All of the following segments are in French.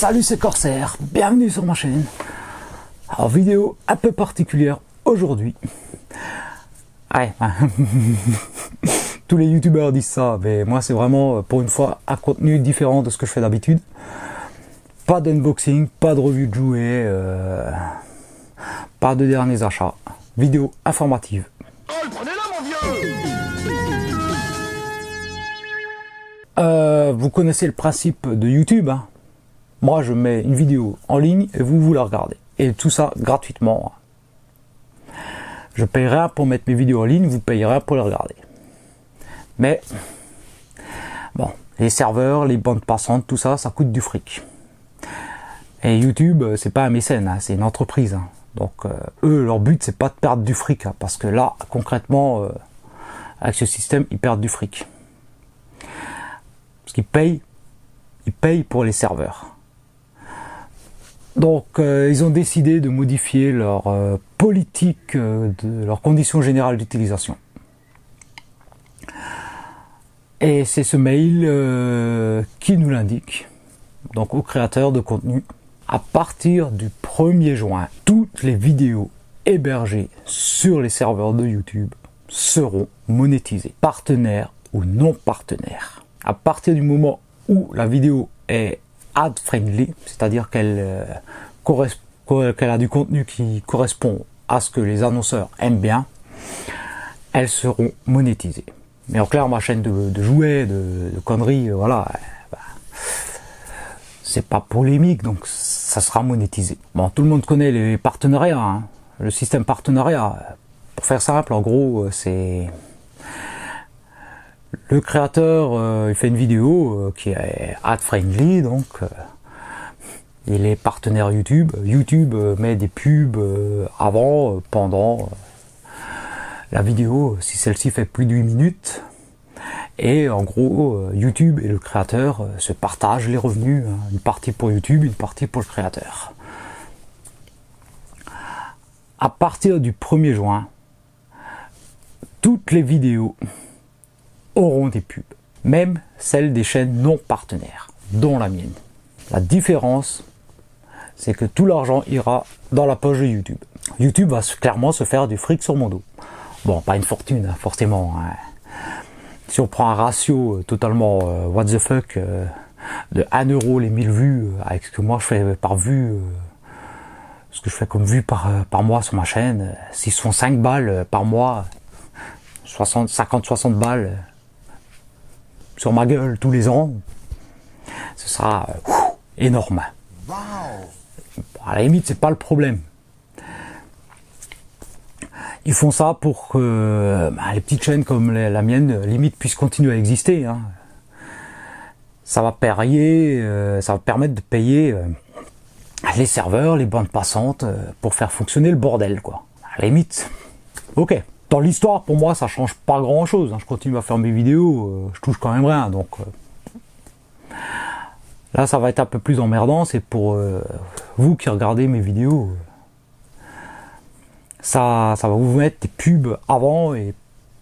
Salut, c'est Corsair, bienvenue sur ma chaîne. Alors, vidéo un peu particulière aujourd'hui. Ouais, tous les youtubeurs disent ça, mais moi c'est vraiment pour une fois un contenu différent de ce que je fais d'habitude. Pas d'unboxing, pas de revue de jouets, pas de derniers achats. Vidéo informative. Oh, prenez-la, mon vieux! Vous connaissez le principe de YouTube, hein. Moi je mets une vidéo en ligne et vous la regardez. Et tout ça gratuitement. Je paye rien pour mettre mes vidéos en ligne, vous payez rien pour les regarder. Mais, bon, les serveurs, les bandes passantes, tout ça, ça coûte du fric. Et YouTube, c'est pas un mécène, hein, c'est une entreprise. Hein. Donc, eux, leur but, c'est pas de perdre du fric. Hein, parce que là, concrètement, avec ce système, ils perdent du fric. Parce qu'ils payent pour les serveurs. Donc, ils ont décidé de modifier leur politique, de leurs conditions générales d'utilisation. Et c'est ce mail qui nous l'indique, donc aux créateurs de contenu. À partir du 1er juin, toutes les vidéos hébergées sur les serveurs de YouTube seront monétisées, partenaires ou non partenaires. À partir du moment où la vidéo est ad friendly, c'est-à-dire qu'elle a du contenu qui correspond à ce que les annonceurs aiment bien, elles seront monétisées. Mais en clair, ma chaîne de jouets, de conneries, voilà, c'est pas polémique, donc ça sera monétisé. Bon, tout le monde connaît les partenariats, hein, le système partenariat. Pour faire simple, en gros, c'est le créateur, il fait une vidéo qui est ad friendly, donc il est partenaire YouTube. YouTube met des pubs avant, pendant la vidéo, si celle-ci fait plus de 8 minutes. Et en gros, YouTube et le créateur se partagent les revenus. Hein, une partie pour YouTube, une partie pour le créateur. À partir du 1er juin, toutes les vidéos auront des pubs, même celles des chaînes non partenaires, dont la mienne. La différence, c'est que tout l'argent ira dans la poche de YouTube. YouTube va clairement se faire du fric sur mon dos. Bon, pas une fortune, hein, forcément. Hein. Si on prend un ratio totalement what the fuck de 1 euro les 1000 vues, avec ce que moi je fais par vue, ce que je fais comme vue par mois sur ma chaîne, s'ils sont 5 balles par mois, 50-60 balles sur ma gueule tous les ans, ce sera énorme. Wow. À la limite, c'est pas le problème. Ils font ça pour que les petites chaînes comme la mienne, limite, puissent continuer à exister. Hein. Ça va permettre de payer les serveurs, les bandes passantes, pour faire fonctionner le bordel, quoi. À la limite, ok. Dans l'histoire, pour moi, ça change pas grand-chose. Hein. Je continue à faire mes vidéos, je touche quand même rien. Donc là, ça va être un peu plus emmerdant. C'est pour vous qui regardez mes vidéos. Ça va vous mettre des pubs avant et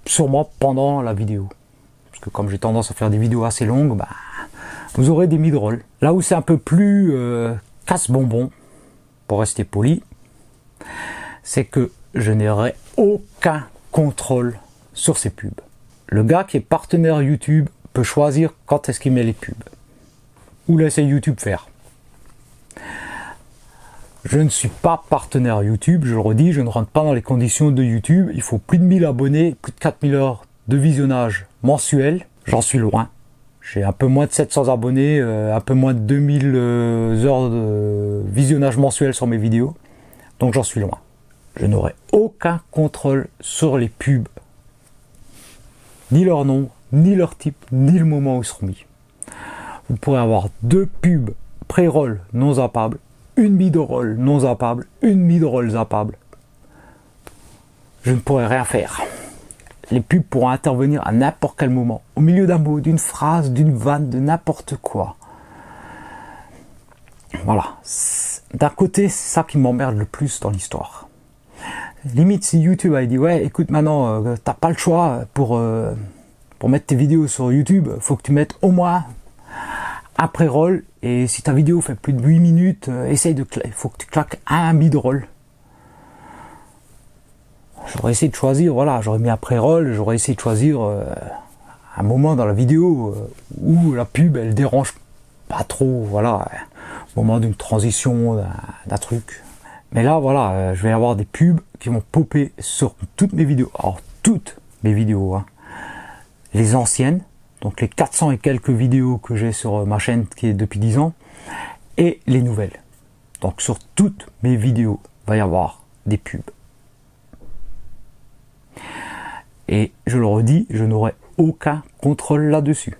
sûrement pendant la vidéo. Parce que comme j'ai tendance à faire des vidéos assez longues, bah, vous aurez des mid-rolls. Là où c'est un peu plus casse-bonbon, pour rester poli, c'est que je n'aurai aucun contrôle sur ces pubs. Le gars qui est partenaire YouTube peut choisir quand est-ce qu'il met les pubs. Ou laisser YouTube faire. Je ne suis pas partenaire YouTube, je le redis, je ne rentre pas dans les conditions de YouTube. Il faut plus de 1000 abonnés, plus de 4000 heures de visionnage mensuel. J'en suis loin. J'ai un peu moins de 700 abonnés, un peu moins de 2000 heures de visionnage mensuel sur mes vidéos. Donc j'en suis loin. Je n'aurai aucun contrôle sur les pubs. Ni leur nom, ni leur type, ni le moment où ils seront mis. Vous pourrez avoir 2 pubs pré-roll non zappables, une mid-roll non zappable, une mid-roll zappable. Je ne pourrai rien faire. Les pubs pourront intervenir à n'importe quel moment, au milieu d'un mot, d'une phrase, d'une vanne, de n'importe quoi. Voilà. D'un côté, c'est ça qui m'emmerde le plus dans l'histoire. Limite, si YouTube a dit, ouais, écoute, maintenant, t'as pas le choix pour mettre tes vidéos sur YouTube, faut que tu mettes au moins un pré-roll, et si ta vidéo fait plus de 8 minutes, essaye il faut que tu claques un mid-roll. J'aurais essayé de choisir, voilà, j'aurais mis un pré-roll, j'aurais essayé de choisir un moment dans la vidéo où la pub elle dérange pas trop, voilà, au moment d'une transition, d'un truc. Mais là, voilà, je vais avoir des pubs qui vont popper sur toutes mes vidéos. Alors, toutes mes vidéos, hein. Les anciennes, donc les 400 et quelques vidéos que j'ai sur ma chaîne qui est depuis 10 ans, et les nouvelles. Donc, sur toutes mes vidéos, il va y avoir des pubs. Et je le redis, je n'aurai aucun contrôle là-dessus.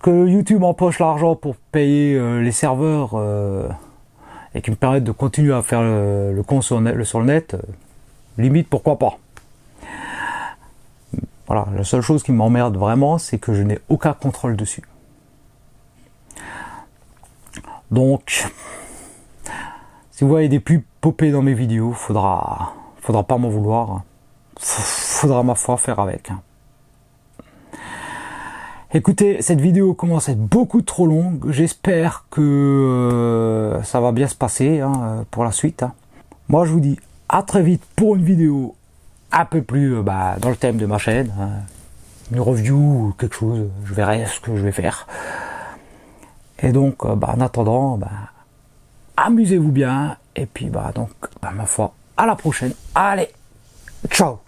Que YouTube empoche l'argent pour payer les serveurs et qui me permettent de continuer à faire le con sur le net, limite pourquoi pas. Voilà, la seule chose qui m'emmerde vraiment, c'est que je n'ai aucun contrôle dessus. Donc, si vous voyez des pubs popper dans mes vidéos, faudra pas m'en vouloir. Faudra ma foi faire avec. Écoutez, cette vidéo commence à être beaucoup trop longue. J'espère que ça va bien se passer pour la suite. Moi, je vous dis à très vite pour une vidéo un peu plus dans le thème de ma chaîne. Une review ou quelque chose. Je verrai ce que je vais faire. Et donc, en attendant, amusez-vous bien. Et puis, ma foi, à la prochaine. Allez, ciao!